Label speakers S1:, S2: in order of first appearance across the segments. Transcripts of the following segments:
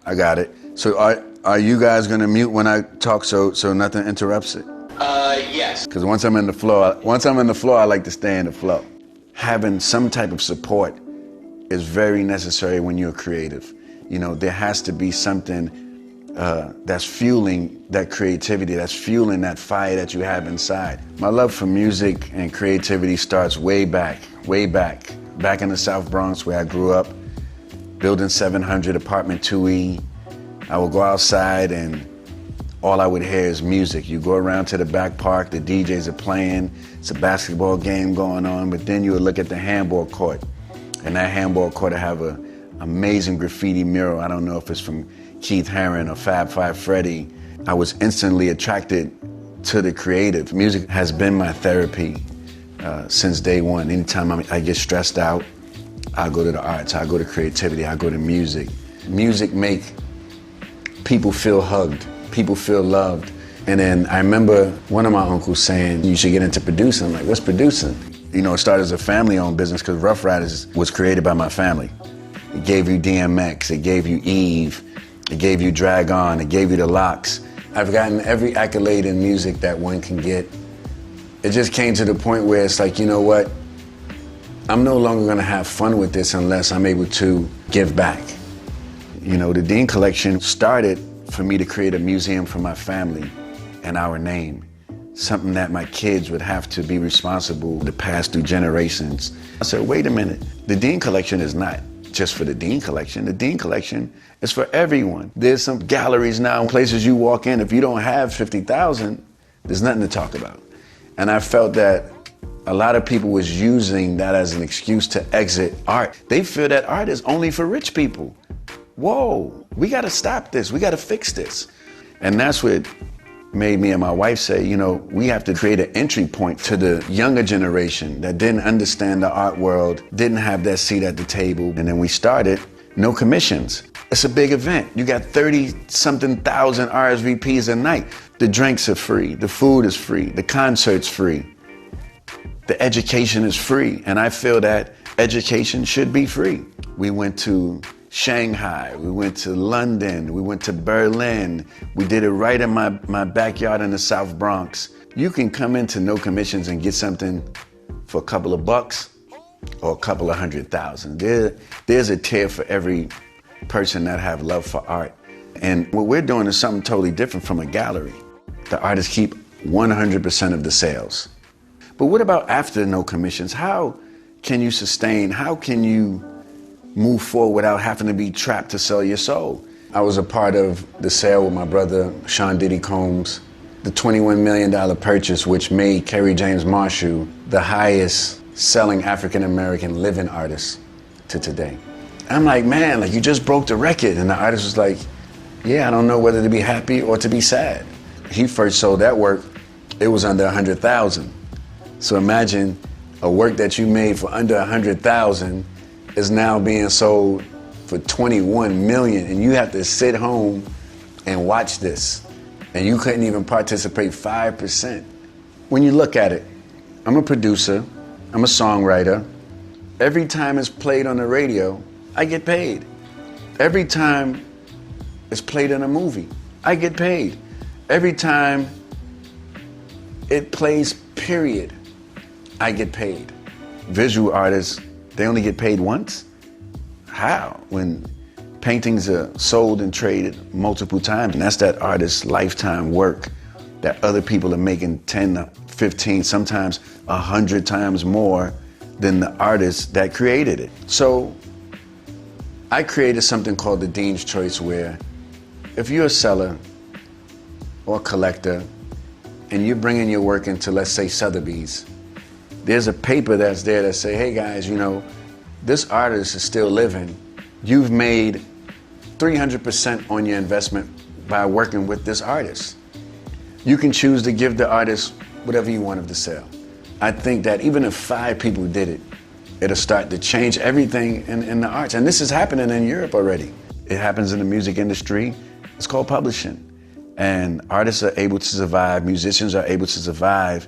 S1: I got it. So are you guys gonna mute when I talk so nothing interrupts it?
S2: Yes.
S1: Because once I'm in the flow, I like to stay in the flow. Having some type of support is very necessary when you're creative. You know, there has to be something that's fueling that creativity, that's fueling that fire that you have inside. My love for music and creativity starts way back in the South Bronx where I grew up, building 700, apartment 2E. I would go outside and all I would hear is music. You go around to the back park, the DJs are playing, it's a basketball game going on, but then you would look at the handball court, and that handball court would have an amazing graffiti mural. I don't know if it's from Keith Haring or Fab Five Freddy. I was instantly attracted to the creative. Music has been my therapy since day one. Anytime I get stressed out, I go to the arts, I go to creativity, I go to music. Music make people feel hugged. People feel loved. And then I remember one of my uncles saying, you should get into producing. I'm like, what's producing? You know, it started as a family-owned business because Rough Riders was created by my family. It gave you DMX, it gave you Eve, it gave you Drag On, it gave you The Locks. I've gotten every accolade in music that one can get. It just came to the point where it's like, you know what? I'm no longer gonna have fun with this unless I'm able to give back. You know, the Dean Collection started for me to create a museum for my family and our name. Something that my kids would have to be responsible to pass through generations. I said, wait a minute, the Dean Collection is not just for the Dean Collection. The Dean Collection is for everyone. There's some galleries now, places you walk in, if you don't have 50,000, there's nothing to talk about. And I felt that a lot of people was using that as an excuse to exit art. They feel that art is only for rich people. Whoa, we gotta stop this, we gotta fix this. And that's what made me and my wife say, you know, we have to create an entry point to the younger generation that didn't understand the art world, didn't have that seat at the table. And then we started No Commissions. It's a big event. You got 30-something thousand RSVPs a night. The drinks are free, the food is free, the concert's free, the education is free. And I feel that education should be free. We went to Shanghai, we went to London, we went to Berlin. We did it right in my backyard in the South Bronx. You can come into No Commissions and get something for a couple of bucks or a couple of 100,000. There's a tier for every person that have love for art. And what we're doing is something totally different from a gallery. The artists keep 100% of the sales. But what about after No Commissions? How can you sustain, how can you move forward without having to be trapped to sell your soul? I was a part of the sale with my brother, Sean Diddy Combs, the $21 million purchase, which made Kerry James Marshall the highest selling African-American living artist to today. I'm like, man, like you just broke the record. And the artist was like, yeah, I don't know whether to be happy or to be sad. He first sold that work, it was under 100,000. So imagine a work that you made for under 100,000 is now being sold for 21 million, and you have to sit home and watch this, and you couldn't even participate 5%. When you look at it, I'm a producer, I'm a songwriter. Every time it's played on the radio, I get paid. Every time it's played in a movie, I get paid. Every time it plays, period, I get paid. Visual artists, they only get paid once? How? When paintings are sold and traded multiple times, and that's that artist's lifetime work that other people are making 10, 15, sometimes 100 times more than the artist that created it. So I created something called the Dean's Choice, where if you're a seller or a collector and you're bringing your work into, let's say, Sotheby's, there's a paper that's there that say, hey guys, you know, this artist is still living. You've made 300% on your investment by working with this artist. You can choose to give the artist whatever you want of the sale. I think that even if 5 people did it, it'll start to change everything in the arts. And this is happening in Europe already. It happens in the music industry. It's called publishing. And artists are able to survive, musicians are able to survive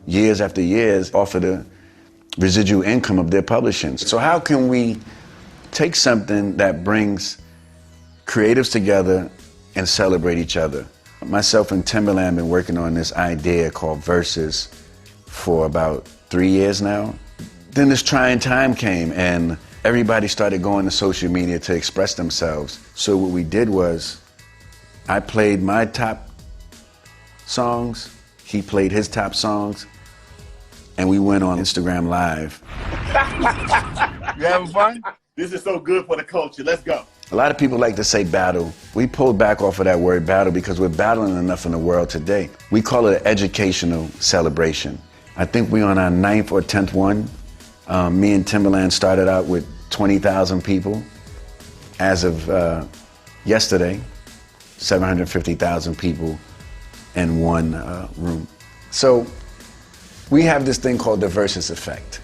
S1: years after years off of the residual income of their publishing. So how can we take something that brings creatives together and celebrate each other. Myself and Timberland have been working on this idea called Verzuz for about 3 years now. Then this trying time came and everybody started going to social media to express themselves. So what we did was, I played my top songs, he played his top songs, and we went on Instagram Live.
S2: You having fun? This is so good for the culture. Let's go.
S1: A lot of people like to say battle. We pulled back off of that word battle because we're battling enough in the world today. We call it an educational celebration. I think we're on our 9th or 10th one. Me and Timberland started out with 20,000 people. As of yesterday, 750,000 people in one room. So we have this thing called the Verzuz effect.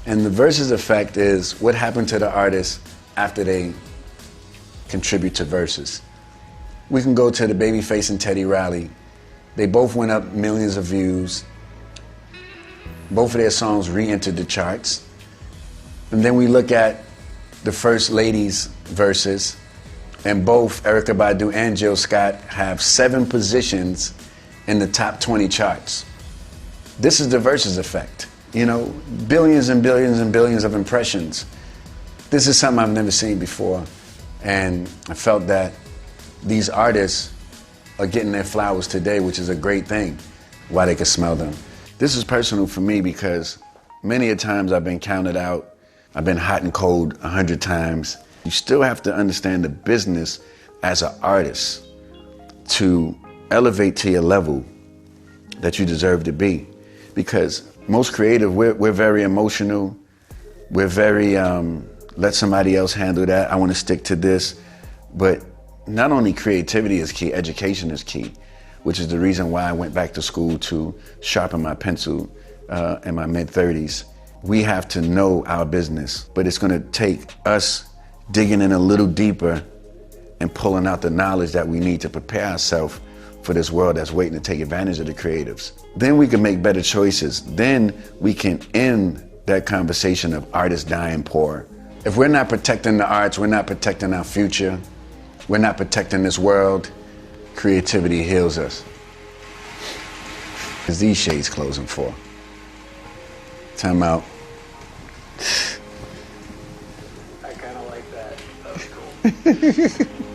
S1: And the Verzuz effect is what happened to the artists after they contribute to Verzuz. We can go to the Babyface and Teddy Riley. They both went up millions of views. Both of their songs re-entered the charts. And then we look at the First Lady's Verzuz, and both Erykah Badu and Jill Scott have 7 positions in the top 20 charts. This is the Verzuz effect. You know, billions and billions and billions of impressions. This is something I've never seen before, and I felt that these artists are getting their flowers today, which is a great thing, while they can smell them. This is personal for me because many a times I've been counted out, I've been hot and cold 100 times. You still have to understand the business as an artist to elevate to your level that you deserve to be. Because most creative, we're very emotional, we're very, let somebody else handle that, I want to stick to this. But not only creativity is key, education is key, which is the reason why I went back to school to sharpen my pencil in my mid-30s. We have to know our business, but it's going to take us digging in a little deeper and pulling out the knowledge that we need to prepare ourselves for this world that's waiting to take advantage of the creatives. Then we can make better choices. Then we can end that conversation of artists dying poor. If we're not protecting the arts, we're not protecting our future, we're not protecting this world, creativity heals us. Is these shades closing for? Time out.
S3: I kind of like that. That was cool.